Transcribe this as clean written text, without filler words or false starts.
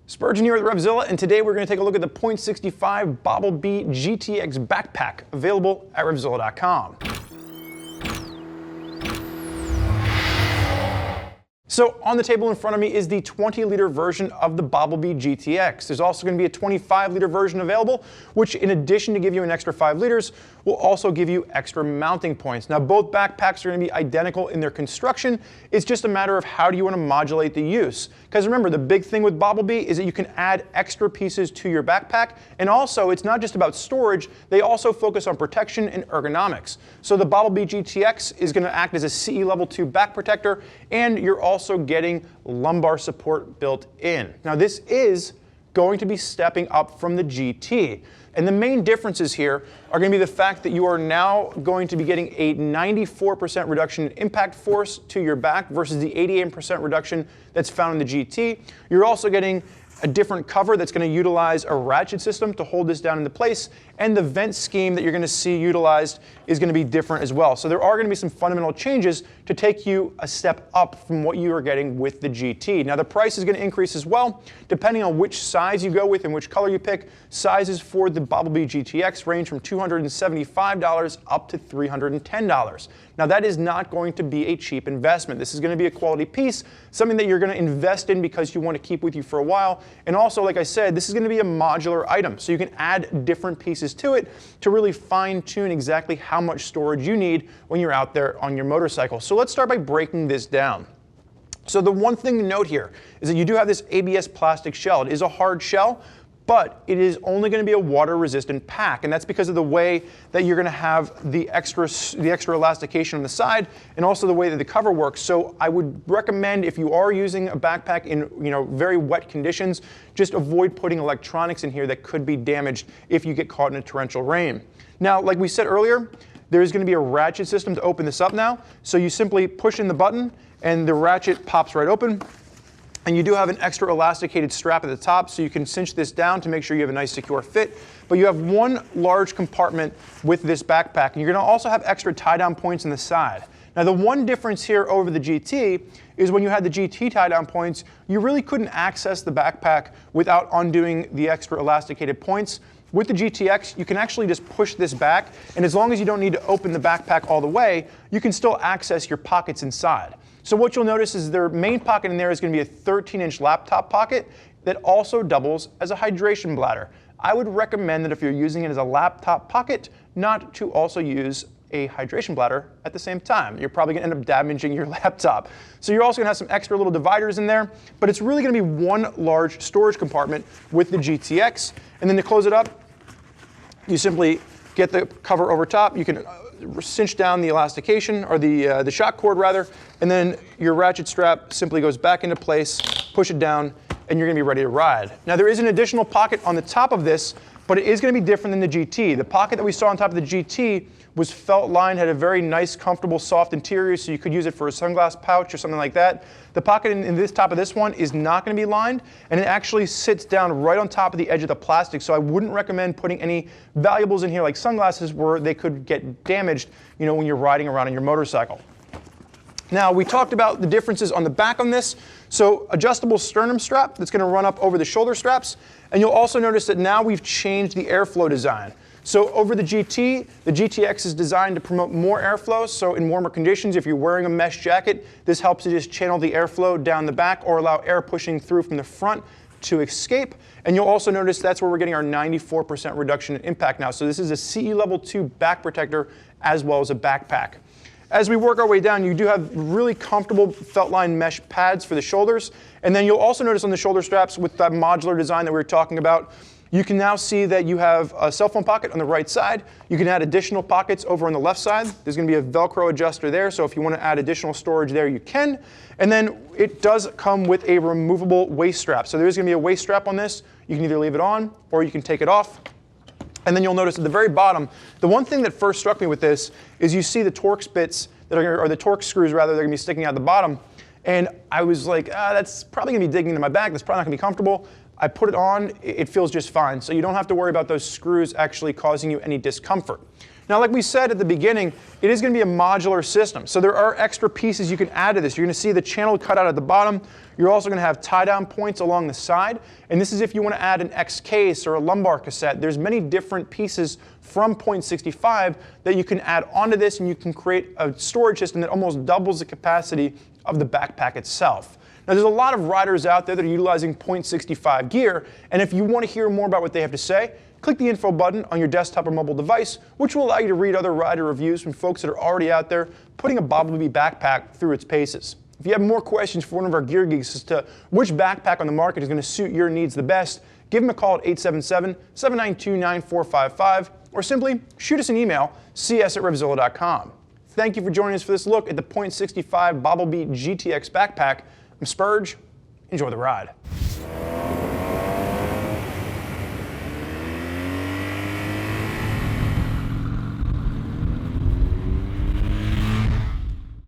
Spurgeon here with RevZilla, and today we're going to take a look at the .65 Boblbee GTX Backpack, available at RevZilla.com. So on the table in front of me is the 20-liter version of the Boblbee GTX. There's also going to be a 25-liter version available, which in addition to give you an extra 5 liters, will also give you extra mounting points. Now both backpacks are going to be identical in their construction. It's just a matter of how do you want to modulate the use. Because remember, the big thing with Boblbee is that you can add extra pieces to your backpack, and also it's not just about storage, they also focus on protection and ergonomics. So the Boblbee GTX is going to act as a CE Level 2 back protector, and you're also getting lumbar support built in. Now this is going to be stepping up from the GT. And the main differences here are going to be the fact that you are now going to be getting a 94% reduction in impact force to your back versus the 88% reduction that's found in the GT. You're also getting a different cover that's going to utilize a ratchet system to hold this down into place, and the vent scheme that you're going to see utilized is going to be different as well. So there are going to be some fundamental changes to take you a step up from what you are getting with the GT. Now the price is going to increase as well, depending on which size you go with and which color you pick. Sizes for the Boblbee GTX range from $275 up to $310. Now that is not going to be a cheap investment. This is going to be a quality piece, something that you're going to invest in because you want to keep with you for a while. And also, like I said, this is going to be a modular item, so you can add different pieces to it to really fine-tune exactly how much storage you need when you're out there on your motorcycle. So let's start by breaking this down. So the one thing to note here is that you do have this ABS plastic shell. It is a hard shell, but it is only going to be a water-resistant pack, and that's because of the way that you're going to have the extra elastication on the side, and also the way that the cover works. So I would recommend, if you are using a backpack in very wet conditions, just avoid putting electronics in here that could be damaged if you get caught in a torrential rain. Now, like we said earlier, there is going to be a ratchet system to open this up now. So you simply push in the button, and the ratchet pops right open. And you do have an extra elasticated strap at the top, so you can cinch this down to make sure you have a nice secure fit. But you have one large compartment with this backpack, and you're going to also have extra tie-down points in the side. Now the one difference here over the GT is when you had the GT tie-down points, you really couldn't access the backpack without undoing the extra elasticated points. With the GTX, you can actually just push this back, and as long as you don't need to open the backpack all the way, you can still access your pockets inside. So what you'll notice is their main pocket in there is going to be a 13-inch laptop pocket that also doubles as a hydration bladder. I would recommend that if you're using it as a laptop pocket, not to also use a hydration bladder at the same time. You're probably going to end up damaging your laptop. So you're also going to have some extra little dividers in there, but it's really going to be one large storage compartment with the GTX. And then to close it up, you simply get the cover over top. You can cinch down the elastication, or the shock cord rather, and then your ratchet strap simply goes back into place, push it down, and you're going to be ready to ride. Now there is an additional pocket on the top of this, but it is going to be different than the GT. The pocket that we saw on top of the GT was felt lined, had a very nice, comfortable, soft interior, so you could use it for a sunglass pouch or something like that. The pocket in this top of this one is not going to be lined, and it actually sits down right on top of the edge of the plastic, so I wouldn't recommend putting any valuables in here like sunglasses where they could get damaged when you're riding around on your motorcycle. Now, we talked about the differences on the back on this. So adjustable sternum strap that's going to run up over the shoulder straps, and you'll also notice that now we've changed the airflow design. So over the GT, the GTX is designed to promote more airflow, so in warmer conditions, if you're wearing a mesh jacket, this helps to just channel the airflow down the back or allow air pushing through from the front to escape. And you'll also notice that's where we're getting our 94% reduction in impact now. So this is a CE Level 2 back protector as well as a backpack. As we work our way down, you do have really comfortable felt-lined mesh pads for the shoulders. And then you'll also notice on the shoulder straps with that modular design that we were talking about, you can now see that you have a cell phone pocket on the right side. You can add additional pockets over on the left side. There's going to be a Velcro adjuster there, so if you want to add additional storage there, you can. And then it does come with a removable waist strap. So there is going to be a waist strap on this. You can either leave it on or you can take it off. And then you'll notice at the very bottom, the one thing that first struck me with this is you see the Torx bits, or the Torx screws rather, they're going to be sticking out the bottom. And I was like, that's probably going to be digging into my back. That's probably not going to be comfortable. I put it on, it feels just fine. So you don't have to worry about those screws actually causing you any discomfort. Now, like we said at the beginning, it is going to be a modular system. So there are extra pieces you can add to this. You're going to see the channel cut out at the bottom. You're also going to have tie-down points along the side. And this is if you want to add an X case or a lumbar cassette. There's many different pieces from .65 that you can add onto this, and you can create a storage system that almost doubles the capacity of the backpack itself. Now, there's a lot of riders out there that are utilizing .65 gear, and if you want to hear more about what they have to say, click the info button on your desktop or mobile device, which will allow you to read other rider reviews from folks that are already out there putting a Boblbee backpack through its paces. If you have more questions for one of our gear geeks as to which backpack on the market is going to suit your needs the best, give them a call at 877-792-9455, or simply shoot us an email, cs@RevZilla.com. Thank you for joining us for this look at the .65 Boblbee GTX Backpack. I'm Spurge. Enjoy the ride.